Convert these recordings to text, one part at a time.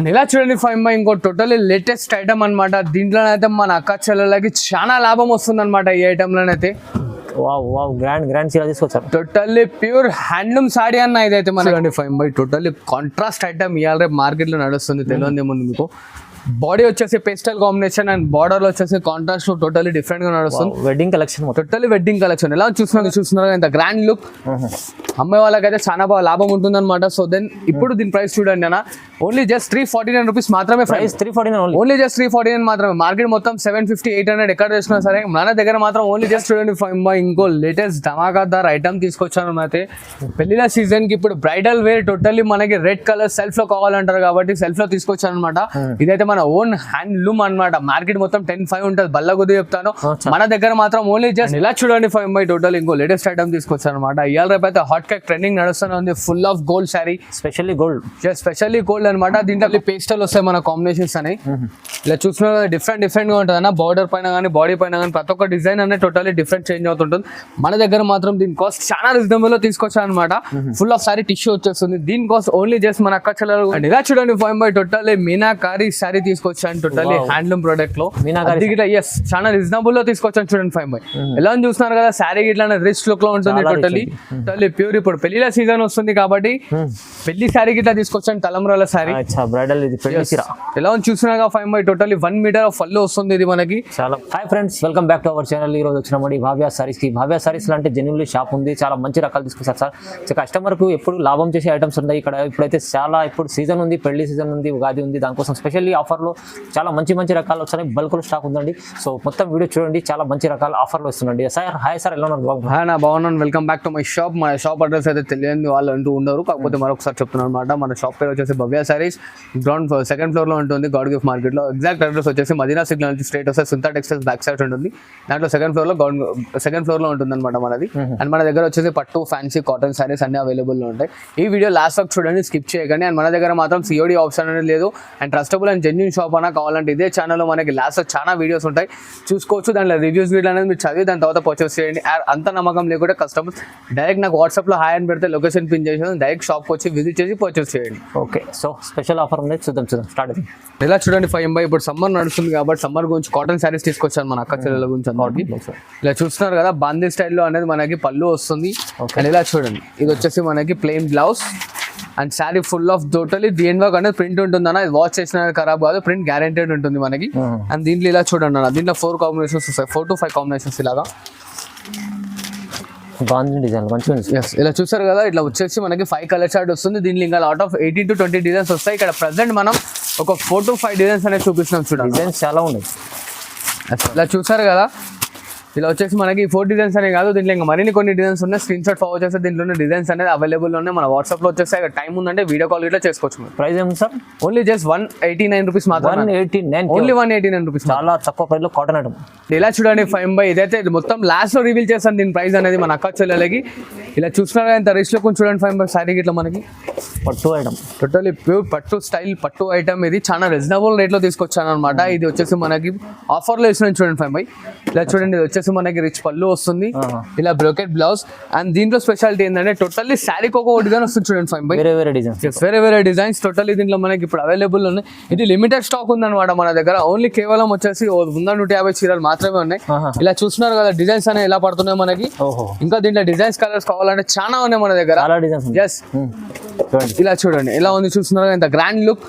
And ఇలా చూడండి five ఇంకో టోటల్లీ లేటెస్ట్ ఐటమ్ అనమాట. దీంట్లోనైతే మన అక్క చెల్లెలకి చాలా లాభం వస్తుంది అనమాట. ఈ ఐటమ్లోనైతే గ్రాండ్ చీర తీసుకొచ్చారు. టోటల్లీ ప్యూర్ హ్యాండ్లూమ్ సాడీ అన్న ఇదైతే మన ఫైవ్ టోటల్లీ కాంట్రాస్ట్ ఐటమ్ ఇవాళ రేపు మార్కెట్ లో నడుస్తుంది. తెలియదు ముందు మీకు. బాడీ వచ్చేసి పేస్టల్ కాంబినేషన్ అండ్ బార్డర్ వచ్చేసి కాంట్రాస్ట్ టోటల్లీ డిఫరెంట్ గా నడుస్తుంది. Wedding collection, totally wedding collection. ఎలా చూస్తున్నారు ఇంత గ్రాండ్ లుక్. అమ్మాయి వాళ్ళకైతే చాలా బాగా లాభం ఉంటుంది అనమాట. సో దెన్ ఇప్పుడు దీని ప్రైస్ చూడండి అన్న, ఓన్లీ జస్ట్ 349 రూపీస్ మాత్రమే. ప్రైస్ 349 ఓన్లీ జస్ట్ 349 మాత్రమే. మార్కెట్ మొత్తం 750, 800 ఎక్కడ చేసినా సరే మన దగ్గర మాత్రం ఓన్లీ జస్ట్ చూడండి ఇంకో లేటెస్ట్ ధమాకాదార్ ఐటమ్ తీసుకొచ్చాను. అయితే పెళ్లిల సీజన్ కి ఇప్పుడు బ్రైడల్ వేర్ టోటల్లీ మనకి రెడ్ కలర్ సెల్ఫ్ లో కావాలంటారు కాబట్టి సెల్ఫ్ లో తీసుకొచ్చాను అనమాట. ఇదైతే మన ఓన్ హ్యాండ్లూమ్ అనమాట. మార్కెట్ మొత్తం 10,500 ఉంటుంది. బల్ల కొద్ది చెప్తాను, మన దగ్గర మాత్రం ఓన్లీ జస్ట్ ఇలా చూడండి టోటల్ ఇంకో లేటెస్ట్ ఐటమ్ తీసుకొచ్చాను అనమాట. ఇవాళ రేపు అయితే హాట్ కేక్ ట్రెండింగ్ నడుస్తూనే ఉంది. Full of gold sari, specially gold అనమాట. దీంట్లో పేస్టల్ వస్తాయి మన కాంబినేషన్స్ అని. ఇలా చూసిన డిఫరెంట్ గా ఉంటుంది అన్న. బార్డర్ పైన కానీ బాడీ పైన కానీ ప్రతి ఒక్క డిజైన్ అనేది టోటల్లీ డిఫరెంట్ చేంజ్ అవుతుంటుంది. మన దగ్గర మాత్రం దీని కాస్ట్ చాలా రీజనబుల్ లో తీసుకొచ్చాను అనమాట. ఫుల్ ఆఫ్ శారీ టిష్యూ వచ్చేస్తుంది. దీని కాస్ట్ ఓన్లీ జస్ట్ మన అక్క చెల్లెలు. అండ్ ఇలా చూడండి టోటల్లీ మీనాకారి శారీ తీసుకొచ్చాను. టోటల్లీ హ్యాండ్లూమ్ ప్రొడక్ట్ లో చాలా రీజనబుల్ లో తీసుకొచ్చాను. చూడండి ఎలా చూస్తున్నారు కదా, శారీ ఇట్లా రిచ్ లుక్ లో ఉంటుంది. Totally pure. ఇప్పుడు పెళ్లిల సీజన్ వస్తుంది కాబట్టి పెళ్లి శారీ గిట్లా తీసుకొచ్చాను. తలంబ్రాల శారీ ఎలా చూస్తున్నారు టోటల్లీ 1 మీటర్ పళ్ళు వస్తుంది. ఇది మనకి చాలా. Hi friends, welcome back to our channel. ఈ రోజు వచ్చినామండి భావ్య సారీస్ కి. భావ్య సారీస్ అంటే జెన్యున్లీ షాప్ ఉంది. చాలా మంచి రకాలు తీసుకొచ్చారు సార్. కస్టమర్ కు ఎప్పుడు లాభం చేసే ఐటమ్స్ ఉన్నాయి ఇక్కడ. ఇప్పుడైతే చాలా ఇప్పుడు సీజన్ ఉంది, పెళ్లి సీజన్ ఉంది, ఉగాది ఉంది. దానికోసం స్పెషల్లీ ఆఫర్ లో చాలా మంచి రకాలు వచ్చాయి. బల్క్ లో స్టాక్ ఉందండి. సో మొత్తం వీడియో చూడండి. చాలా మంచి రకాల ఆఫర్లు వస్తుందండి. సార్ హాయ్ సార్, ఎలా ఉన్నారు? బాగున్నాను. Welcome back to my shop. మన షాప్ అడ్రస్ అయితే తెలియని వాళ్ళు అంటూ ఉండరు, కాకపోతే మరొకసారి చెప్తున్నాను అనమాట. మన షాప్ పేరు వచ్చేసి భవ్య సారీస్. సెకండ్ ఫ్లోర్ లో ఉంటుంది గాడ్ గిఫ్ట్ మార్కెట్ లో. ఎగ్జాక్ట్ అడ్రస్ వచ్చేసి మదీనా సిగ్నల్ నుంచి స్ట్రైట్ వస్తే సుంతా టెక్స్టైల్స్ బ్యాక్ సైడ్ ఉంటుంది. దాంట్లో సెకండ్ ఫ్లోర్ లో ఉంటుంది అనమాట మనది. అండ్ మన దగ్గర వచ్చేసి పట్టు, ఫ్యాన్సీ, కాటన్ సారీస్ అన్ని అవైలబుల్ లో ఉంటాయి. ఈ వీడియో లాస్ట్ వరకు చూడండి, స్కిప్ చేయకండి. అండ్ మన దగ్గర మాత్రం సిఓడి ఆప్షన్ అనేది లేదు. And trustable and genuine shop అన్న కావాలంటే ఇదే ఛానల్లో మనకి లాస్ట్ చాలా వీడియోస్ ఉంటాయి, చూసుకోవచ్చు. దాంట్లో రివ్యూస్ వీడియో అనేది మీరు చదివి దాని తర్వాత పర్చేస్ చేయండి. అంత నమ్మకం లేకుంటే కస్టమర్స్ డైరెక్ట్ నాకు వాట్సాప్లో హాయ్ అని పెడితే లొకేషన్ పిన్ చేసి డైరెక్ట్ షాప్కి వచ్చి విజిట్ చేసి పర్చేస్ చేయండి. ఓకే, సో స్పెషల్ ఆఫర్ ఉంది, చూద్దాం స్టార్ట్ అయింది. ఇలా చూడండి ఇప్పుడు సమ్మర్ నడుస్తుంది కాబట్టి సమ్మర్ గురించి కాటన్ శారీస్ తీసుకొచ్చాను మన అక్క చెల్లెల గురించి అందరికి. ఇలా చూస్తున్నారు కదా, బాందీ స్టైల్లో అనేది మనకి పళ్ళు వస్తుంది. అండ్ ఇలా చూడండి, ఇది వచ్చేసి మనకి plain blouse and sari full of totally దేని వర్క్ అనేది ప్రింట్ ఉంటుంది అన్న. ఇది వాష్ చేసిన ఖరాబ్ కాదు, ప్రింట్ గ్యారెంటెడ్ ఉంటుంది మనకి. అండ్ దీంట్లో ఇలా చూడండి అన్న, దీంట్లో 4 కాంబినేషన్స్ వస్తాయి, 4 to 5 కాంబినేషన్స్ ఇలాగా. ఇలా చూసారు కదా, ఇట్లా వచ్చేసి మనకి 5 కలర్ చార్ట్ వస్తుంది. దీంట్లో ఇంకా లాట్ ఆఫ్ 18 to 20 డిజైన్స్ వస్తాయి. ఇక్కడ ప్రెసెంట్ మనం ఒక 4 to 5 డిజైన్స్ అనేది చూపిస్తున్నాం. చూడండి, డిజైన్స్ చాలా ఉన్నాయి. ఇలా చూసారు కదా, ఇలా వచ్చేసి మనకి 4 డిజైన్స్ అనే కాదు, దీంట్లో ఇంకా మరిన్ని కొన్ని డిజైన్స్ ఉన్నాయి. స్క్రీన్ షాట్ ఫార్వర్డ్ చేస్తే దీంట్లో డిజైన్స్ అనేది అవైలబుల్ ఉన్నాయి. మన వాట్సాప్ లో వచ్చేసి ఇక్కడ టైం ఉందంటే వీడియో కాల్ ఇట్లా చేసుకోవచ్చు. ప్రైస్ ఏమి సార్? ఓన్లీ జస్ట్ 189 రూపీస్ మాత్రం. 189, ఓన్లీ 189 రూపీస్. చాలా తక్కువ ప్రైస్ లో కాటన్ ఐటమ్. ఇలా చూడండి ఇదైతే మొత్తం లాస్ట్ లో రివీల్ చేస్తాను దీని ప్రైస్ అనేది మన అక్క చెల్లెలకి. ఇలా చూసినా ఇంత రిచ్ లో కొంచెం చూడండి శారీ ఇట్లా మనకి పట్టు ఐటమ్, టోటల్లీ ప్యూర్ పట్టు స్టైల్ పట్టు ఐటమ్. ఇది చాలా రీజనబుల్ రేట్ లో తీసుకొచ్చాను అనమాట. ఇది వచ్చేసి మనకి ఆఫర్ లో ఇస్తున్నాను చూడండి ఇలా చూడండి, ఇది వచ్చేసి మనకి రిచ్ పళ్ళు వస్తుంది, ఇలా బ్రోకెట్ బ్లౌజ్. అండ్ దీంట్లో స్పెషాలిటీ ఏంటంటే టోటల్లీ శారీకి ఒక డిజైన్ వస్తుంది చూడండి. వేరే డిజైన్స్ టోటల్లీ దీంట్లో మనకి ఇప్పుడు అవైలబుల్ ఉన్నాయి. ఇది లిమిటెడ్ స్టాక్ ఉందన్నమాట మన దగ్గర. ఓన్లీ కేవలం వచ్చేసి 150 చీరలు మాత్రమే ఉన్నాయి. ఇలా చూస్తున్నారు కదా, డిజైన్స్ అనేవి ఎలా పడుతున్నాయి మనకి. ఇంకా దీంట్లో డిజైన్స్ కలర్స్ కావాలంటే చాలా ఉన్నాయి మన దగ్గర. ఇలా చూడండి ఎలా ఉంది, చూస్తున్నారు ఇంత గ్రాండ్ లుక్.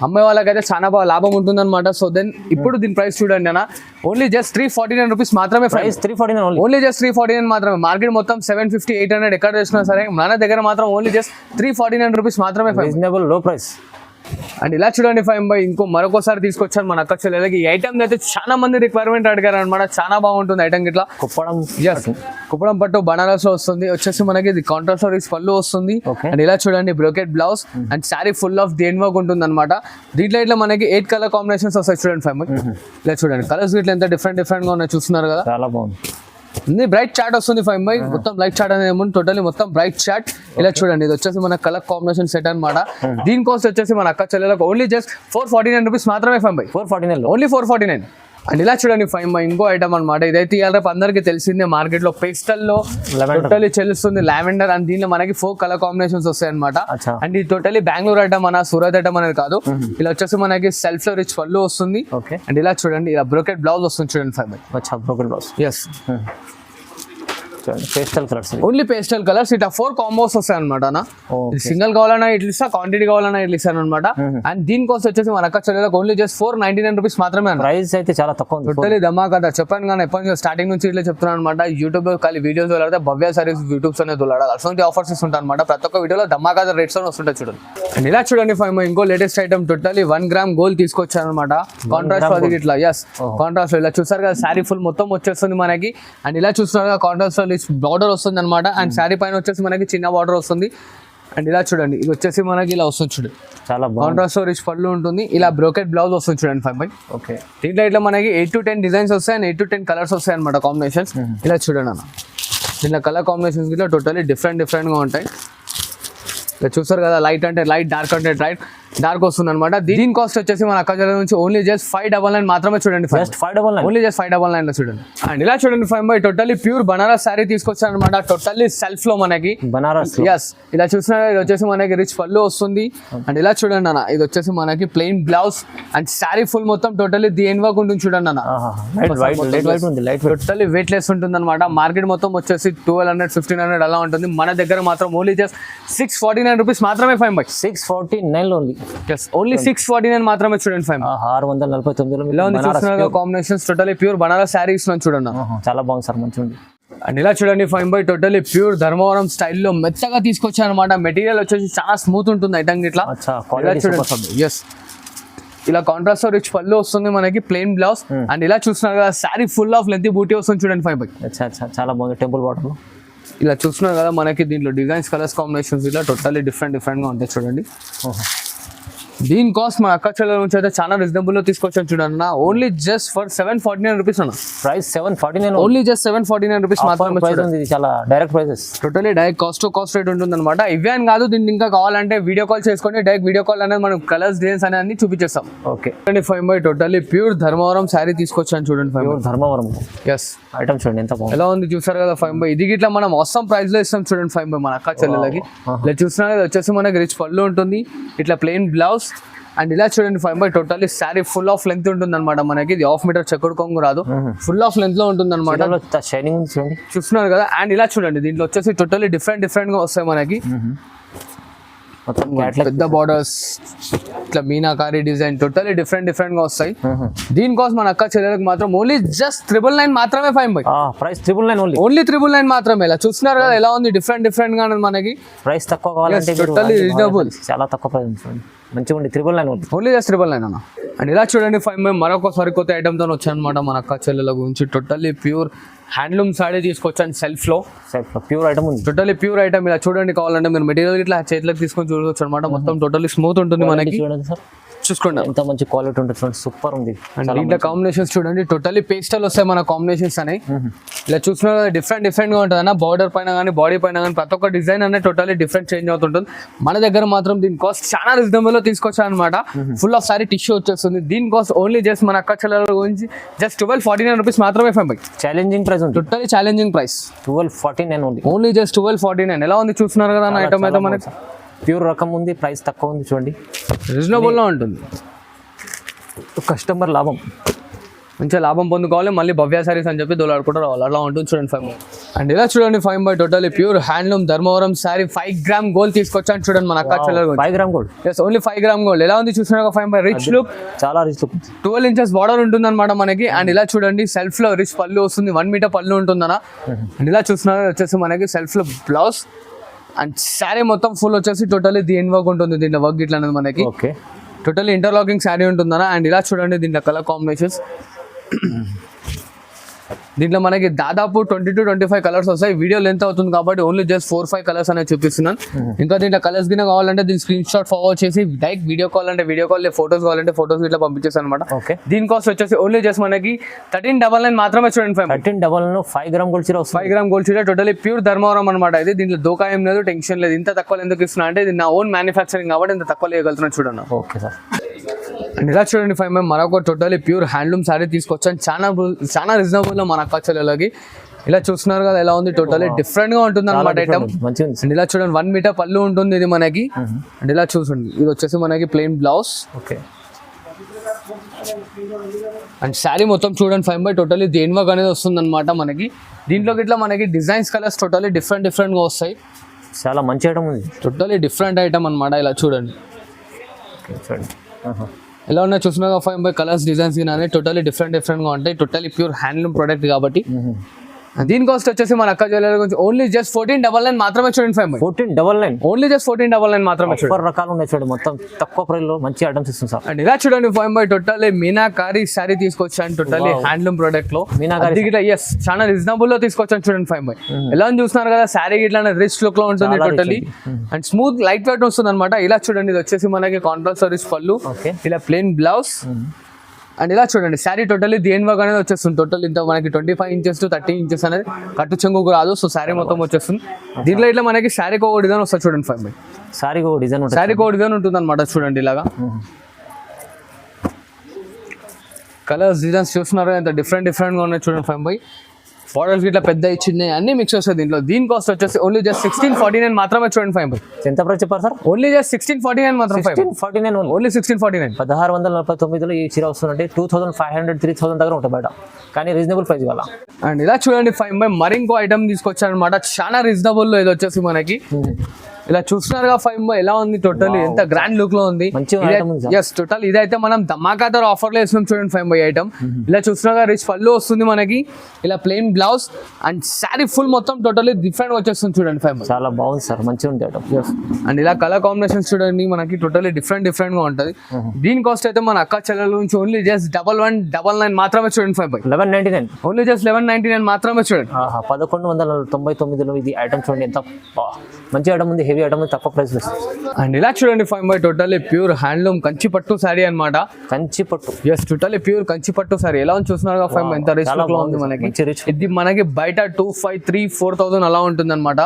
అమ్మాయి వాళ్ళకైతే చాలా బాగా లాభం ఉంటుంది అనమాట. సో దెన్ ఇప్పుడు దీని ప్రైస్ చూడండి అన్న, ఓన్లీ జస్ట్ 349 రూపీస్ మాత్రమే. ప్రైస్ 349 ఓన్లీ జస్ట్ 349 మాత్రమే. మార్కెట్ మొత్తం 750, 800 ఎక్కడ చేసినా సరే మన దగ్గర మాత్రం ఓన్లీ జస్ట్ 349 రూపీస్ మాత్రమే. రీజనబుల్ లో ప్రైస్. అండ్ ఇలా చూడండి ఇంకో మరొకసారి తీసుకొచ్చాను మన అక్క చెల్లెలకి. ఈ ఐటమ్ అయితే చాలా మంది రిక్వైర్మెంట్ అడిగారు అనమాట. చాలా బాగుంటుంది ఐటమ్. ఇట్లా కుప్పడం పట్టు బనారస్ లో వస్తుంది. వచ్చేసి మనకి ఇది కాంట్రాస్ట్ పళ్ళు వస్తుంది. అండ్ ఇలా చూడండి, brocade blouse and sari full of then work ఉంటుంది అనమాట. దీంట్లో ఇట్లా మనకి 8 కలర్ కాంబినేషన్స్ వస్తాయి చూడండి. ఇలా చూడండి, కలర్స్ ఇట్లా ఎంత డిఫరెంట్ గా ఉన్నాయి, చూస్తున్నారు కదా. చాలా బాగుంది. బ్రైట్ చార్ట్ వస్తుంది మొత్తం లైట్ చార్ట్ అనేది టోటల్లీ మొత్తం బ్రైట్ చార్ట్. ఇలా చూడండి, ఇది వచ్చేసి మన కలర్ కాంబినేషన్ సెట్ అనమాట. దీని కాస్ట్ వచ్చేసి మన అక్క చెల్లెలకు ఓన్లీ జస్ట్ 449 రూపీస్ మాత్రమే. 449 ఓన్లీ 449. అండ్ ఇలా చూడండి ఫైవ్ ఇంకో ఐటమ్ అనమాట. ఇదైతే ఇవాళ రేపు అందరికీ తెలిసిందే, మార్కెట్ లో పేస్టల్ లో టోటలీ చెల్లుస్తుంది లావెండర్. అండ్ దీనిలో మనకి 4 కలర్ కాంబినేషన్స్ వస్తాయి అనమాట. అండ్ ఇది టోటలీ బెంగళూరు ఐటమ్ అన్న, సూరత్ ఐటమ్ అనేది కాదు. ఇలా వచ్చేసి మనకి సెల్ఫ్ లో రిచ్ పళ్ళు వస్తుంది. అండ్ ఇలా చూడండి, ఇలా బ్రోకెట్ బ్లౌజ్ వస్తుంది చూడండి five. Brocade blouse. Yes, pastel colours, only pastel colours. ఇట్లా 4 కాంబోస్ వస్తాయి అనమాట. సింగిల్ కావాలన్నా ఇట్లా ఇస్తా, క్వాంటిటీ కావాలన్నా ఇట్లా ఇస్తాను అనమాట. అండ్ దీనికోసం వచ్చేసి మన అక్క చెల్లెలకు ఓన్లీ జస్ట్ 499 రూపీస్ మాత్రమే. ప్రైస్ అయితే చాలా తక్కువ, టోటలీ ధమా కదా. చెప్పాను కానీ ఎప్పటి నుంచి స్టార్టింగ్ నుంచి ఇట్లా చెప్తున్నాను అనమాట. యూట్యూబ్ లో ఖాళీ వీడియోస్ వెళ్ళాలి, భవ్య సారీస్ యూట్యూబ్స్ అనేది వెళ్ళాలి. అటువంటి ఆఫర్స్ ఇస్తుంటారు అనమాట. ప్రతి ఒక్క వీడియోలో ధమా కదా రేట్స్ వస్తుంటాయి చూడండి. అండ్ ఇలా చూడండి ఫైవ్ ఇంకో latest item, totally 1 gram gold తీసుకొచ్చాను అనమాట. కాంట్రాస్ట్ అది ఇట్లా. ఎస్, కాంట్రాస్ట్ ఇలా చూసారు కదా, శారీ ఫుల్ మొత్తం వచ్చేస్తుంది మనకి. అండ్ ఇలా చూస్తున్నారు కదా, కాంట్రాస్ట్ బార్డర్ వస్తుంది అనమాట. అండ్ శారీ పైన వచ్చేసి మనకి చిన్న బార్డర్ వస్తుంది. అండ్ ఇలా చూడండి, ఇది వచ్చేసి మనకి ఇలా వస్తుంది చూడండి, చాలా కాంట్రాస్ట్ రిచ్ పళ్ళు ఉంటుంది. ఇలా బ్రోకెట్ బ్లౌజ్ వస్తుంది చూడండి ఫైవ్ బై. ఓకే, దీంట్లో ఇట్లా మనకి 8 to 10 డిజైన్స్ వస్తాయి అండ్ 8 to 10 కలర్స్ వస్తాయి అనమాట, కాంబినేషన్స్. ఇలా చూడండి అన్న, దీంట్లో కలర్ కాంబినేషన్స్ ఇట్లా టోటలీ డిఫరెంట్ గా ఉంటాయి. ఇలా చూస్తారు కదా, లైట్ అంటే లైట్, డార్క్ అంటే డార్క్ వస్తుంది అనమాట. దీని కాస్ట్ వచ్చేసి మన అక్క జిల్లా నుంచి ఓన్లీ జస్ట్ 599 మాత్రమే చూడండి. ఓన్లీ జస్ట్ 599 లో చూడండి. అండ్ ఇలా చూడండి five by, totally pure Banaras sari తీసుకొచ్చాను అనమాట. టోటల్లీ సెల్ఫ్ లో మనకి బనారస్. ఎస్, ఇలా చూసిన ఇది వచ్చేసి మనకి రిచ్ పళ్ళు వస్తుంది. అండ్ ఇలా చూడండి అన్న, ఇది వచ్చేసి మనకి plain blouse and sari full మొత్తం టోటల్లీ దేని వర్క్ ఉంటుంది చూడండి అన్న. టోటల్లీ వెయిట్ లెస్ ఉంటుంది అనమాట. మార్కెట్ మొత్తం వచ్చేసి 1200 1500 అలా ఉంటుంది. మన దగ్గర మాత్రం ఓన్లీ జస్ట్ 649 రూపీస్ మాత్రమే ఫైవ్ బై. 649 ఓన్లీ. ఓన్లీ 649 మాత్రమే చూడండి ఫైవ్. 649 ఇలా ఉంది చూస్తున్నారు combinations. Totally pure Banaras saris చూడండి, చాలా బాగుంది సార్, మంచిగా ఉంది. అండ్ ఇలా చూడండి five by, totally pure Dharmavaram స్టైల్లో మెత్తగా తీసుకొచ్చాను అనమాట. మెటీరియల్ వచ్చేసి చాలా స్మూత్ ఉంటుంది ఐటమ్ ఇట్లా. ఎస్, ఇలా కాంట్రాస్ట్ రిచ్ పళ్ళు వస్తుంది మనకి, ప్లెయిన్ బ్లౌజ్. అండ్ ఇలా చూస్తున్నారు కదా, శారీ ఫుల్ ఆఫ్ లెంత్ బూటీ వస్తుంది చూడండి ఫైవ్ బై. చాలా బాగుంది, టెంపుల్ బార్డర్. ఇలా చూస్తున్నారు కదా, మనకి దీంట్లో డిజైన్స్, కలర్స్ కాంబినేషన్స్ ఇలా టోటల్లీ డిఫరెంట్ గా ఉంటాయి చూడండి. దీని కాస్ట్ మన అక్క చెల్లెల నుంచి అయితే చాలా రీజనబుల్ లో తీసుకొచ్చాను చూడండి. ఓన్లీ జస్ట్ ఫర్ 749 రూపీస్ అన్న. ప్రైస్ 749, ఓన్లీ జస్ట్ 749 రూపీస్ మాత్రమే. చాలా direct prices, totally direct cost to cost rate ఉంటుంది అనమాట. ఇవే అని కాదు, దీనికి ఇంకా కావాలంటే వీడియో కాల్ చేసుకొని డైరెక్ట్ వీడియో కాల్ అనేది మనం కలర్స్, డిజైన్స్ అనేది చూపించేస్తాం. Okay, five by, totally pure Dharmavaram sari తీసుకొచ్చాను చూడండి ఫైవ్. ధర్మవరం. ఎస్, ఐటమ్ చూడండి ఎంత బాగుంది, ఎలా ఉంది చూసారు కదా ఫైవ్ బై. ఇది ఇట్లా మనం అవసరం ప్రైస్ లో ఇస్తాం చూడండి ఫైవ్ బై మన అక్క చెల్లెలకి. ఇలా చూస్తున్నా వచ్చేసి మనకి రిచ్ పళ్ళు ఉంటుంది, ఇట్లా ప్లెయిన్ బ్లౌజ్. అండ్ ఇలా చూడండి five by, totally sari full of length ఉంటుంది అనమాట మనకి. ఇది హాఫ్ మీటర్ చెక్కుడు కొంగు రాదు, ఫుల్ ఆఫ్ లెంత్ లో ఉంటుంది అనమాట. షైనింగ్ చూడండి, చూస్తున్నారు కదా. అండ్ ఇలా చూడండి, దీంట్లో వచ్చేసి టోటల్లీ డిఫరెంట్ గా వస్తాయి మనకి. పెద్ద బార్డర్స్, ఇట్లా మీనాకారి డిజైన్, టోటల్లీ డిఫరెంట్ గా వస్తాయి. దీనికోసం మన అక్క చెల్లెలకు మాత్రం ఓన్లీ జస్ట్ 999 మాత్రమే ఫైవ్ బై. ప్రైస్ 999 ఓన్లీ 999 మాత్రమే. ఇలా చూస్తున్నారు కదా, ఎలా ఉంది డిఫరెంట్ గా మనకి. ప్రైస్ తక్కువ కావాలంటే టోటల్లీ రీజనబుల్, చాలా తక్కువ ప్రైస్ మంచిగా ఉంది. 999 ఓన్లీ జస్ట్ 999 అన్న. అండ్ ఇలా చూడండి ఫైవ్ బై, మరొకసారి కొత్త ఐటమ్ తో వచ్చానమాట మన అక్క చెల్లెల గురించి. టోటల్లీ ప్యూర్ హ్యాండ్లూమ్ సారీ తీసుకొచ్చాను సెల్ఫ్ లో. ప్యూర్ ఐటమ్ ఉంది, టోటల్లీ ప్యూర్ ఐటమ్. ఇలా చూడండి, కావాలంటే మీరు మెటీరియల్ ఇట్లా చేతిలోకి తీసుకొని చూడవచ్చు అనమాట. మొత్తం టోటల్లీ స్మూత్ ఉంటుంది మనకి. చూడండి సార్, చూసుకోండి ఎంత మంచి క్వాలిటీ ఉంటుంది చూడండి, సూపర్ ఉంది. అండ్ దీంట్లో కాంబినేషన్స్ చూడండి, టోటల్లీ పేస్టల్ వస్తాయి మన కాంబినేషన్స్ అనేవి. ఇలా చూసిన డిఫరెంట్ గా ఉంటుంది అన్న. బార్డర్ పైన కానీ, బాడీ పైన కానీ ప్రతి ఒక్క డిజైన్ అనేది టోటల్లీ డిఫరెంట్ చేంజ్ అవుతుంటుంది. మన దగ్గర మాత్రం దీని కాస్ట్ చాలా రీజనబుల్ లో తీసుకొచ్చాను అనమాట. ఫుల్ ఆఫ్ సారీ టిష్యూ వచ్చేస్తుంది. దీని కాస్ట్ ఓన్లీ జస్ట్ మన అక్క చెల్లెల గురించి జస్ట్ 1249 రూపీస్ మాత్రమే ఫైవ్ బై. ఛాలెంజింగ్ ప్రైస్ ఉంది, totally challenging price 1249 only just 1249. ఎలా ఉంది చూస్తున్నారు కదా అన్న ఐటమ్ అయితే మనకి. ప్యూర్ రకం ఉంది, ప్రైస్ తక్కువ ఉంది చూడండి, రీజనబుల్ లో ఉంటుంది. కస్టమర్ లాభం, మంచిగా లాభం పొందుకోవాలి. మళ్ళీ భవ్య సారీస్ అని చెప్పి దొలాడుకుంటూ రావాలి, అలా ఉంటుంది చూడండి ఫైవ్ బై. అండ్ ఇలా చూడండి five by, totally pure handloom Dharmavaram sari 5 gram gold తీసుకొచ్చాను చూడండి మన అక్క చెల్లెల గురించి. 5 gram gold. Yes, only 5 gram gold. ఎలా ఉంది చూస్తున్నారు ఫైవ్ బై, రిచ్ లుక్, చాలా రిచ్ లుక్. 12 ఇంచెస్ బార్డర్ ఉంటుంది అనమాట మనకి. అండ్ ఇలా చూడండి, సెల్ఫ్ లో రిచ్ పళ్ళు వస్తుంది, 1 మీటర్ పళ్ళు ఉంటుందన్న. అండ్ ఇలా చూస్తున్నారు వచ్చేసి మనకి సెల్ఫ్ లో బ్లౌజ్ అండ్ శారీ మొత్తం ఫుల్ వచ్చేసి టోటల్లీ దీని వర్క్ ఉంటుంది. దీంట్లో వర్క్ ఇట్లా అనేది మనకి. ఓకే, టోటల్లీ ఇంటర్లాకింగ్ శారీ ఉంటుందన్న. అండ్ ఇలా చూడండి, దీంట్లో కలర్ కాంబినేషన్స్ దీంట్లో మనకి దాదాపు 20 to 25 కలర్స్ వస్తాయి. వీడియో లెంత్ అవుతుంది కాబట్టి ఓన్లీ జస్ట్ 4-5 కలర్స్ అనేది చూపిస్తున్నాను. ఇంకా దీంట్లో కలర్స్ గిన కావాలంటే దీని స్క్రీన్ షాట్ ఫార్వర్డ్ చేసి డైరెక్ట్ వీడియో కాల్ అంటే వీడియో కాల్, ఫోటోస్ కావాలంటే ఫోటోస్ ఇట్లా పంపించేస్తాను అనమాట. ఓకే, దీని కాస్ట్ వచ్చేసి ఓన్లీ జస్ట్ మనకి 1399 మాత్రమే చూడండి. 1399 5 గ్రామ్ గోల్డ్ చీర, 5 గ్రామ్ గోల్డ్ చీర, టోటలీ ప్యూర్ ధర్మవరం అనమాట. ఇది దీంట్లో దోకా ఏం లేదు, టెన్షన్ లేదు. ఇంత తక్కువ ఎందుకు ఇస్తున్నా అంటే ఇది నా ఓన్ మ్యానుఫ్యాక్చరింగ్ కాబట్టి ఇంత తక్కువ లేయగలుగుతున్నాను చూడండి. Okay sir. అండ్ ఇలా చూడండి ఫైవ్ మేము మరొక టోటలీ ప్యూర్ హ్యాండ్లూమ్ శారీ తీసుకొచ్చాను చాలా రీజనబుల్ మన అక్క చెల్లెలకి. ఇలా చూస్తున్నారు కదా ఎలా ఉంది, టోటలీ డిఫరెంట్ గా ఉంటుంది అనమాట ఐటమ్. మంచిగా ఉంది. అండ్ ఇలా చూడండి 1 మీటర్ పళ్ళు ఉంటుంది ఇది మనకి. అండ్ ఇలా చూడండి ఇది వచ్చేసి మనకి plain blouse. Okay. And sari మొత్తం చూడండి ఫైవ్ బై టోటలీ దేని వర్క్ అనేది వస్తుంది అనమాట మనకి. దీంట్లోకి ఇట్లా మనకి డిజైన్స్ కలర్స్ టోటలీ డిఫరెంట్ గా వస్తాయి. చాలా మంచి ఐటమ్ ఉంది. టోటలీ డిఫరెంట్ ఐటమ్ అనమాట. ఇలా చూడండి చూడండి ఎలా ఉన్నాయి చూసినా ఫైవ్ బై కలర్స్ డిజైన్స్ అనేది టోటలీ డిఫరెంట్ గా ఉంటాయి. టోటలీ ప్యూర్ హ్యాండ్లూమ్ ప్రొడక్ట్ కాబట్టి. దీని కాస్ట్ వచ్చేసి మన అక్క జ్యువెలరీ గురించి ఓన్లీ జస్ట్ 1499 మాత్రమే చూడండి ఫైవ్ బై. 1499 ఓన్లీ జస్ట్ 1499 మాత్రమే చూడండి. సూపర్ రకాలు ఉన్నాయి చూడండి, మొత్తం తక్కువ ప్రైస్ లో మంచి ఐటమ్స్ ఇస్తుంది సార్. అండ్ ఇలా చూడండి five by totally meenakari sari తీసుకొచ్చాను టోటలీ హ్యాండ్లూమ్ ప్రొడక్ట్ లో. మీనాకారి ఎస్ చాలా రీజనబుల్ లో తీసుకొచ్చాను చూడండి ఫైవ్ బై. ఎలా చూస్తున్నారు కదా శారీ ఇట్లా రిచ్ లుక్ లో ఉంటుంది totally. And smooth light weight వస్తుంది అనమాట. ఇలా చూడండి ఇది వచ్చేసి మనకి కాంట్రాస్ట్ సర్వీస్ పళ్ళు, ఇలా ప్లెయిన్ బ్లౌజ్. అండ్ ఇలా చూడండి శారీ టోటలీ దేని వర్క్ అనేది వచ్చేస్తుంది. టోటల్ ఇంత మనకి 25 ఇంచెస్ టు 30 ఇంచెస్ అనేది కట్టు చెంగుకు రాదు. సో శారీ మొత్తం వచ్చేస్తుంది. దీంట్లో ఇట్లా మనకి శారీకి ఒక డిజైన్ వస్తుంది చూడండి ఫైవ్ బై. శారీకి ఒక డిజైన్ ఉంటుంది అనమాట చూడండి ఇలాగా. కలర్స్ డిజైన్స్ చూస్తున్నారు ఎంత డిఫరెంట్ గా ఉన్నాయి చూడండి ఫైవ్ బై. బార్డర్స్ ఇట్లా పెద్ద చిన్నవి అన్ని మిక్స్ వస్తాయి దీంట్లో. దీని కాస్ట్ వచ్చేసి ఓన్లీ జస్ట్ 1649 మాత్రమే చూడండి ఫైవ్ బై. ఎంత ప్రైస్ చెప్పారు సార్? ఓన్లీ జస్ట్ 1649 మాత్రం. 1649 ఓన్లీ 1649. 1649లో ఈ చీర వస్తుందంటే 2500 3000 దగ్గర ఉంటుంది బయట, కానీ రీజనబుల్ ప్రైస్ వల్ల. అండ్ ఇలా చూడండి ఫైవ్ బై మరి ఇంకో ఐటమ్ తీసుకొచ్చారు అనమాట చాలా రీజనబుల్ లో. ఇది వచ్చేసి మనకి ఇలా చూస్తున్నారుగా ఫైవ్ బై ఎలా ఉంది టోటలీ ఎంత గ్రాండ్ లుక్ లో ఉంది. ఎస్ టోటల్ ఇదైతే మనం ధమాకాదార్ ఆఫర్ లో వేస్తున్నాం చూడండి ఫైవ్ బై ఐటమ్. ఇలా చూస్తున్నారుగా రిచ్ పళ్ళు వస్తుంది మనకి, ఇలా plain blouse and sari full మొత్తం టోటలీ డిఫరెంట్ వచ్చేస్తుంది చూడండి ఫైవ్ బై. చాలా బాగుంది సార్, మంచిగా ఉంది ఐటమ్. అండ్ ఇలా కలర్ కాంబినేషన్స్ చూడండి మనకి టోటలీ డిఫరెంట్ గా ఉంటుంది. దీని కాస్ట్ అయితే మన అక్క చెల్లెల నుంచి ఓన్లీ జస్ట్ 1199 మాత్రమే చూడండి ఫైవ్ బై. 1199 ఓన్లీ జస్ట్ 1199 మాత్రమే చూడండి. 1199లో ఇది ఐటమ్ చూడండి ఎంత మంచి ఐటమ్ ఉంది, హెవీ ఐటమ్ తక్కువ ప్రైస్. అండ్ ఇలా చూడండి five by totally pure handloom Kanchi పట్టు శారీ అనమాట. కంచి పట్టు ఎస్ టోటలీ ప్యూర్ కంచి పట్టు శారీ. ఎలా ఉంది చూస్తున్నారు ఫైవ్ ఎంత రిచ్ లుక్ లో ఉంది మనకి. ఇది మనకి బయట 2500-3000 అలా ఉంటుంది అనమాట.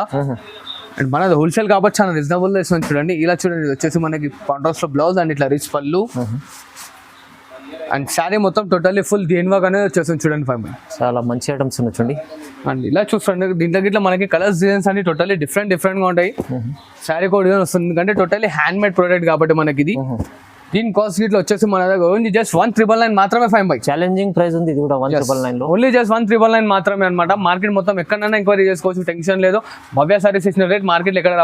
అండ్ మనది హోల్సేల్ కాబట్టి చాలా రీజనబుల్ వేసుకొని చూడండి. ఇలా చూడండి ఇది వచ్చేసి మనకి కాంట్రాస్ట్ లో బ్లౌజ్ అండ్ ఇట్లా రిచ్ పళ్ళు అండ్ శారీ మొత్తం టోటల్లీ ఫుల్ దేని వర్క్ అనేది వచ్చేస్తుంది చూడండి ఫైవ్ బై. చాలా మంచి ఐటమ్స్ ఉన్నాయి చూడండి. అండ్ ఇలా చూస్తుండే దీంట్లో ఇట్లా మనకి కలర్స్ డిజైన్స్ అన్ని టోటల్లీ డిఫరెంట్ గా ఉంటాయి. శారీ కూడా డిజైన్ వస్తుంది ఎందుకంటే టోటల్లీ హ్యాండ్ మేడ్ ప్రోడక్ట్ కాబట్టి మనకి ఇది. దీని కాస్ట్ ఇట్లా వచ్చేసి మన దగ్గర ఓన్లీ జస్ట్ 1999 మాత్రమే ఫైవ్ బై. ఛాలెంజింగ్ ప్రైస్ ఉంది ఇది కూడా 1999 లో. ఓన్లీ జస్ట్ 1999 మాత్రమే అనమాట. మార్కెట్ మొత్తం ఎక్కడైనా ఎంక్వైరీ చేసుకోవచ్చు, టెన్షన్ లేదు. భవ్య సారీస్ ఇచ్చిన రేట్ మార్కెట్ ఎక్కడ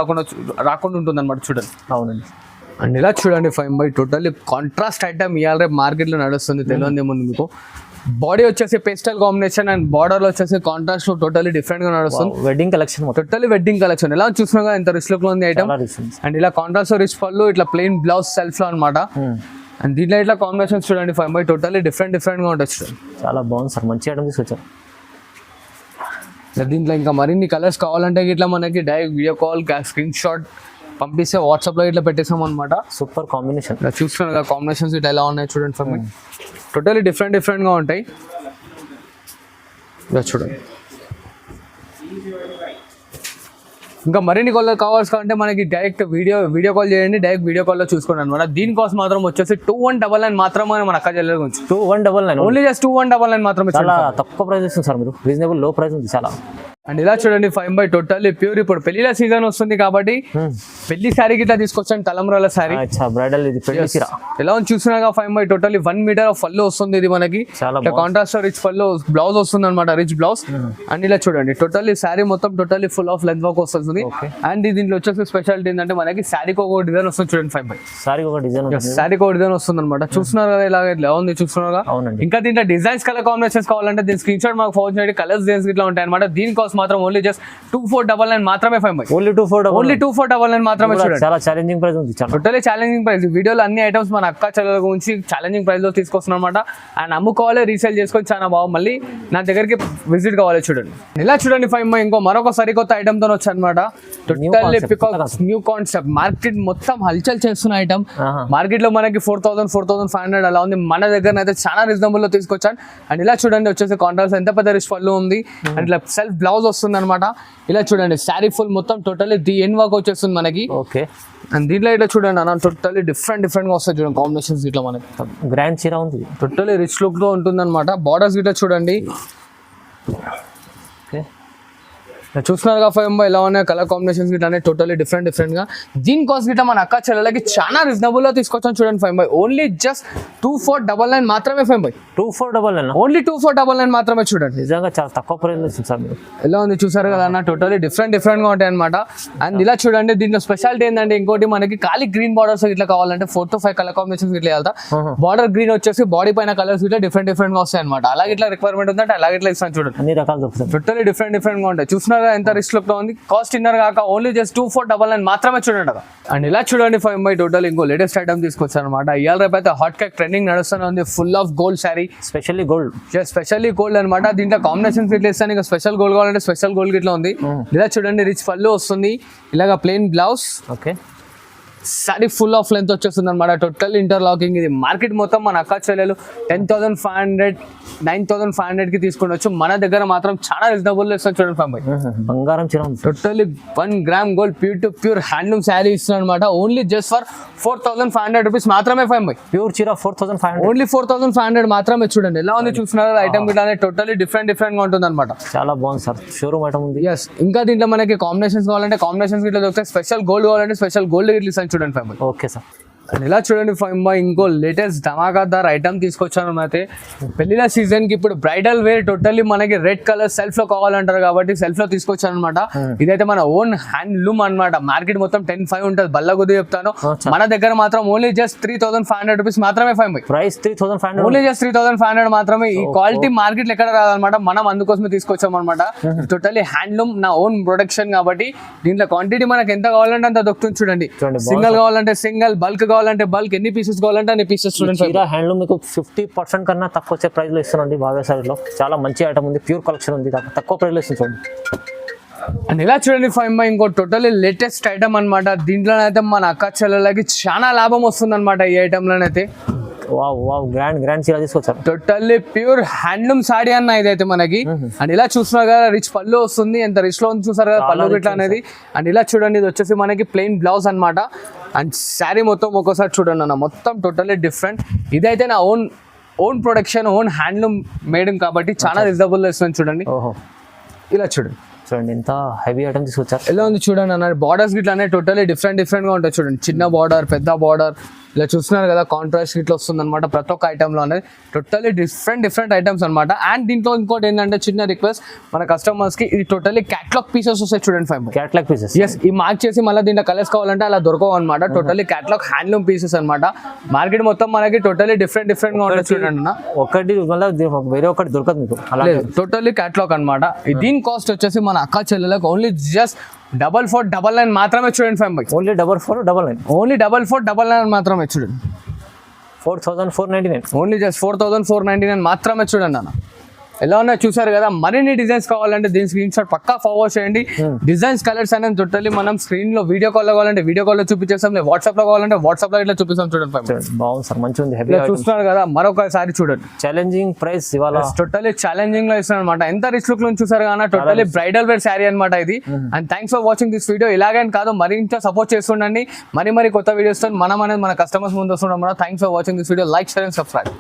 రాకుండా ఉంటుంది అనమాట చూడండి. అవునండి. అండ్ ఇలా చూడండి five by totally contrast item ఇవాళ రేపు మార్కెట్లో నడుస్తుంది. తెలియదు ఏముంది మీకు. బాడీ వచ్చేసి పేస్టల్ కాంబినేషన్ అండ్ బార్డర్ వచ్చేసి కాంట్రాస్ట్ టోటల్లీ డిఫరెంట్ గా నడుస్తుంది. Wedding collection totally wedding collection. ఎలా చూసినా ఎంత రిచ్ లుక్ లో ఉంది ఐటమ్. అండ్ ఇలా కాంట్రాస్ట్ రిచ్ పళ్ళు ఇట్లా ప్లెయిన్ బ్లౌజ్ సెల్ఫ్ లో అనమాట. అండ్ దీంట్లో ఇట్లా కాంబినేషన్స్ చూడండి ఫైవ్ బై టోటల్లీ డిఫరెంట్ గా ఉంటుంది. చాలా బాగుంది సార్, మంచి ఐటమ్ తీసుకొచ్చారు. దీంట్లో ఇంకా మరిన్ని కలర్స్ కావాలంటే ఇట్లా మనకి direct video call screen shot పంపిస్తే వాట్సాప్ లో ఇట్లా పెట్టేసాం అనమాట. Super combination. ఇలా చూస్తున్నారు కాంబినేషన్స్ ఇట్లా ఎలా ఉన్నాయి చూడండి ఫర్ మీ. టోటల్లీ డిఫరెంట్ గా ఉంటాయి. ఇలా చూడండి. ఇంకా మరిన్ని కాల్ కావాల్సి మనకి డైరెక్ట్ వీడియో కాల్ చేయండి. డైరెక్ట్ వీడియో కాల్ లో చూసుకోండి అనమాట. దీనికోసం మాత్రం వచ్చేసి 2199 మాత్రమే మన అక్క చెల్లెల గురించి. 2199 ఓన్లీ జస్ట్ 2199 మాత్రమే. చాలా తక్కువ ప్రైస్ ఇస్తుంది సార్ మీరు, రీజనబుల్ లో ప్రైస్ ఉంది చాలా. అండ్ ఇలా చూడండి ఫైవ్ బై టోటల్లీ ప్యూర్. ఇప్పుడు పెళ్లిల సీజన్ వస్తుంది కాబట్టి పెళ్లి శారీ గిట్లా తీసుకొచ్చాను తలంబ్రాల శారీ. బ్రైడల్ ఇది పెళ్లి చీర. ఎలా చూసినాగా ఫైవ్ బై టోటల్లీ 1 మీటర్ పళ్ళు వస్తుంది ఇది మనకి. కాంట్రాస్ట్ రిచ్ పళ్ళు బ్లౌజ్ వస్తుంది అనమాట, రిచ్ బ్లౌజ్. అండ్ ఇలా చూడండి టోటల్లీ శారీ మొత్తం totally full of length work వస్తుంది. అండ్ దీంట్లో వచ్చేసి స్పెషాలిటీ ఏంటంటే మనకి శారీకి ఒక డిజైన్ వస్తుంది చూడండి ఫైవ్ బై. శారీకి ఒక డిజైన్ వస్తుంది అనమాట. చూస్తున్నారు కదా ఇలా ఎలా ఉంది చూస్తున్నారుగా. ఇంకా దీంట్లో డిజైన్స్ కలర్ కాంబినేషన్స్ కావాలంటే దీని స్క్రీన్ షాట్ మాకు ఫోన్ చేయండి. కలర్స్ డిజైన్స్ ఇట్లా ఉంటాయి అనమాట. దీనికోసం మాత్రం ఓన్లీ జస్ట్ 2499 మాత్రమే ఫైవ్ బై. ఓన్లీ 2499 మాత్రమే చూడండి. చాలా ఛాలెంజింగ్ ప్రైస్ ఉంది, టోటల్లీ ఛాలెంజింగ్ ప్రైస్. వీడియోలో అన్ని ఐటమ్స్ మన అక్క చెల్లెల గురించి ఛాలెంజింగ్ ప్రైస్ లో తీసుకొస్తున్నాం అనమాట. అండ్ అమ్ముకోవాలి, రీసేల్ చేసుకొని చాలా బాగా మళ్ళీ నా దగ్గరికి విజిట్ కావాలి చూడండి. ఇలా చూడండి ఫైవ్ బై ఇంకో మరొక సరికొత్త ఐటమ్ తో వచ్చి అనమాట. Totally peacock new concept. Market మొత్తం హల్చల్ చేస్తున్న ఐటమ్. మార్కెట్ లో మనకి 4000-4500 అలా ఉంది. మన దగ్గర అయితే చాలా రీజనబుల్ లో తీసుకొచ్చాను. అండ్ ఇలా చూడండి వచ్చేసి కాంట్రాస్ట్ ఎంత పెద్ద రిచ్ పళ్ళు ఉంది. అండ్ ఇట్లా సెల్ఫ్ బ్లౌజ్ వస్తుంది అనమాట. ఇలా చూడండి శారీ ఫుల్ మొత్తం టోటల్లీ ది ఎండ్ వర్క్ వచ్చేస్తుంది మనకి. ఓకే. అండ్ దీంట్లో ఇట్లా చూడండి అన్న టోటల్లీ డిఫరెంట్ గా వస్తాయి చూడండి కాంబినేషన్స్ ఇట్లా మనకి గ్రాండ్ చీర ఉంది. టోటల్లీ రిచ్ లుక్ తో ఉంటుంది అనమాట. బార్డర్స్ ఇట్లా చూడండి ఓకే, చూస్తున్నారుగా ఫైవ్ ఎలా ఉన్నాయి కలర్ కాంబినేషన్స్ గిట్లా అనేది టోటల్లీ డిఫరెంట్ గా. దీని కాస్ట్ గిట్లా మన అక్క చెల్లెలకి చాలా రీజనబుల్ గా తీసుకొచ్చాను చూడండి ఫైవ్ ఓన్లీ జస్ట్ 2499 మాత్రమే ఫైవ్ 2499 ఓన్లీ 2499 మాత్రమే చూడండి. నిజంగా చాలా తక్కువ ప్రైస్ వచ్చింది సార్. మీరు ఎలా ఉంది చూసారు కదా అన్న టోటల్లీ డిఫరెంట్ గా ఉంటాయి అనమాట. అండ్ ఇలా చూడండి దీంట్లో స్పెషాలిటీ ఏంటంటే ఇంకోటి మనకి ఖాళీ గ్రీన్ బార్డర్స్ ఇట్లా కావాలంటే 4 to 5 కలర్ కాంబినేషన్స్ ఇట్లా వెళ్తా. బార్డర్ గ్రీన్ వచ్చేసి బాడీ పైన కలర్స్ ఇట్లా డిఫరెంట్ గా వస్తాయి అనమాట. అలాగే ఇట్లా రిక్వైర్మెంట్ ఉందంటే అలాగే ఇట్లా ఇస్తాను చూడండి. అన్ని రకాలు దొరుకుతాయి. టోటల్లీ డిఫరెంట్ గా ఉంటాయి. చూస్తున్నారా ఎంత రిచ్ లుక్ లో ఉంది. కాస్ట్ ఇన్నర్ కాక ఓన్లీ జస్ట్ 2499 మాత్రమే చూడండి. అండ్ ఇలా చూడండి ఫైవ్ బై టోటల్ ఇంకో లేటెస్ట్ ఐటమ్ తీసుకొచ్చాను అనమాట. ఇవాళ రేపు అయితే హాట్ కేక్ ట్రెండింగ్ నడుస్తూనే ఉంది. Full of gold sari, specially gold, specially gold అనమాట. దీంట్లో కాంబినేషన్స్ ఇట్లా ఇస్తాను. ఇంకా స్పెషల్ గోల్డ్ కావాలంటే స్పెషల్ గోల్డ్ ఇట్లా ఉంది. ఇలా చూడండి రిచ్ పళ్ళు వస్తుంది, ఇలాగా plain blouse, okay sorry full of length వచ్చేస్తుంది అనమాట. Total interlocking. ఇది మార్కెట్ మొత్తం మన అక్క చెల్లెలు 10,500 9,500 కి తీసుకుని మన దగ్గర మాత్రం చాలా రీజనబుల్ ఇస్తాను చూడండి ఫైవ్ బై. బంగారం చీర totally 1 gram gold pure handloom sari ఇస్తున్నాను అనమాట. ఓన్లీ జస్ట్ ఫర్ 4,500 రూపీస్ మాత్రమే ఫైవ్ బై. ప్యూర్ చీర 4,500 ఓన్లీ 4,500 మాత్రమే చూడండి. ఎలా ఉంది చూస్తున్నారు ఐటమ్ గిట్లా టోటల్లీ డిఫరెంట్ గా ఉంటుంది అనమాట. చాలా బాగుంది సార్. షోరూమ్ ఐటమ్ ఉంది. ఎస్, ఇంకా దీంట్లో మనకి కాంబినేషన్స్ కావాలంటే కాంబినేషన్స్ గిట్లా దొరుకుతాయి. స్పెషల్ గోల్డ్ కావాలంటే స్పెషల్ గోల్డ్ గిట్ల ఇస్తాను చూడండి five by. Okay sir. And ఇలా చూడండి ఫైవ్ బై ఇంకో లేటెస్ట్ ధమాకాదార్ ఐటమ్ తీసుకొచ్చాను అయితే. పెళ్లిల సీజన్ కి ఇప్పుడు బ్రైడల్ వేర్ టోటల్లీ మనకి రెడ్ కలర్ సెల్ఫ్ లో కావాలంటారు కాబట్టి సెల్ఫ్ లో తీసుకొచ్చాను అనమాట. ఇదైతే మన ఓన్ హ్యాండ్లూమ్ అనమాట. మార్కెట్ మొత్తం 10,500 ఉంటుంది. బల్ల కొద్ది చెప్తాను, మన దగ్గర మాత్రం ఓన్లీ జస్ట్ 3,500 రూపీస్ మాత్రమే five by. Price 3,500, only just 3,500 మాత్రమే. ఈ క్వాలిటీ మార్కెట్ లో ఎక్కడ రాదనమాట. మనం అందుకోసమే తీసుకొచ్చాం అనమాట. టోటల్లీ హ్యాండ్లూమ్, నా ఓన్ ప్రొడక్షన్ కాబట్టి దీంట్లో క్వాంటిటీ మనకి ఎంత కావాలంటే అంత దొరుకుతుంది చూడండి. సింగిల్ కావాలంటే సింగిల్, బల్క్ కావాలంటే బల్క్, ఎన్ని పీసెస్ కావాలంటే అన్ని పీసెస్ చూడండి. హ్యాండ్లూమ్ మీకు 50% కన్నా తక్కువ వచ్చే ప్రైస్ లో ఇస్తానండి భావ్య సారీలో. చాలా మంచి ఐటమ్ ఉంది, ప్యూర్ కలెక్షన్ ఉంది, తక్కువ ప్రైస్ లో ఇస్తుంది చూడండి. అండ్ ఇలా చూడండి ఫైవ్ బై ఇంకో టోటల్లీ లేటెస్ట్ ఐటమ్ అనమాట. దీంట్లోనైతే మన అక్క చెల్లెలకి చాలా లాభం వస్తుంది అనమాట. ఈ ఐటమ్ లోనైతే వావ్ గ్రాండ్ చీర తీసుకొచ్చారు. టోటల్లీ ప్యూర్ హ్యాండ్లూమ్ సాడీ అన్న ఇదైతే మనకి. అండ్ ఇలా చూస్తున్నారు కదా రిచ్ పళ్ళు వస్తుంది. ఎంత రిచ్ లో ఉంది చూసారు కదా పళ్ళు గిట్లా అనేది. అండ్ ఇలా చూడండి ఇది వచ్చేసి మనకి ప్లెయిన్ బ్లౌజ్ అనమాట. అండ్ శారీ మొత్తం ఒక్కోసారి చూడండి అన్న మొత్తం టోటల్లీ డిఫరెంట్. ఇదైతే నా own production, own handloom made కాబట్టి చాలా రీజనబుల్ ఇస్తుంది చూడండి. ఇలా చూడండి ఎంత హెవీ ఐటమ్ తీసుకొచ్చారు. ఎలా ఉంది చూడండి అన్న. బార్డర్స్ గిట్లా అనేది టోటల్లీ డిఫరెంట్ గా ఉంటాయి చూడండి. చిన్న బార్డర్, పెద్ద బార్డర్, ఇలా చూస్తున్నారు కదా కాంట్రాస్ట్ ఇట్లా వస్తుంది అనమాట. ప్రతి ఒక్క ఐటమ్ లో అనేది టోటల్లీ డిఫరెంట్ ఐటమ్స్ అనమాట. అండ్ దీంట్లో ఇంకోటి ఏంటంటే చిన్న రిక్వెస్ట్ మన కస్టమర్స్ కి, ఇది టోటల్లీ క్యాటలాగ్ పీసెస్ వస్తాయి చూడండి ఫైవ్. క్యాటలాగ్ పీసెస్, ఎస్, ఈ మార్క్ చేసి మళ్ళీ దీంట్లో కలర్స్ కావాలంటే అలా దొరకవు అనమాట. టోటల్లీ క్యాటలాగ్ హ్యాండ్లూమ్ పీసెస్ అనమాట. మార్కెట్ మొత్తం మనకి టోటల్లీ డిఫరెంట్ గా ఉంటుంది చూడండి అన్న. ఒకటి మళ్ళీ వేరే ఒకటి దొరకదు మీకు. టోటల్లీ క్యాటలాగ్ అనమాట. దీని కాస్ట్ వచ్చేసి మన అక్క చెల్లెలకు ఓన్లీ జస్ట్ 4499 మాత్రమే చూడండి ఫైవ్ బై. ఓన్లీ 4499, ఓన్లీ 4499 మాత్రమే చూడండి. 4499, ఓన్లీ జస్ట్ 4499 మాత్రమే చూడండి అన్న. ఎలా ఉన్నాయో చూసారు కదా. మరిన్ని డిజైన్స్ కావాలంటే దీని స్క్రీన్ షాట్ పక్కా ఫార్వర్డ్ చేయండి. డిజైన్స్ కలర్స్ అనేది టోటల్లీ మనం స్క్రీన్ లో వీడియో కాల్ లో కావాలంటే వీడియో కాల్ లో చూపించేస్తాం, లేదు వాట్సాప్ లో కావాలంటే వాట్సాప్ లో ఇట్లా చూపిస్తాం చూడండి. బాగుంది సార్, మంచిగా ఉంది. హెవీ చూస్తున్నారు కదా. మరొకసారి చూడండి. ఛాలెంజింగ్ ప్రైస్ ఇవాళ టోటల్లీ ఛాలెంజింగ్ లో ఇస్తున్నాను అనమాట. ఎంత రిచ్ లుక్ లో చూసారు కదా. టోటల్లీ బ్రైడల్ వేర్ శారీ అనమాట ఇది. And thanks for watching this video. ఇలాగని కాదు మరింత సపోర్ట్ చేస్తుండండి. మరి కొత్త వీడియోస్ మన కస్టమర్స్ ముందు వస్తున్నాం. Thanks for watching this video. Like, share and subscribe.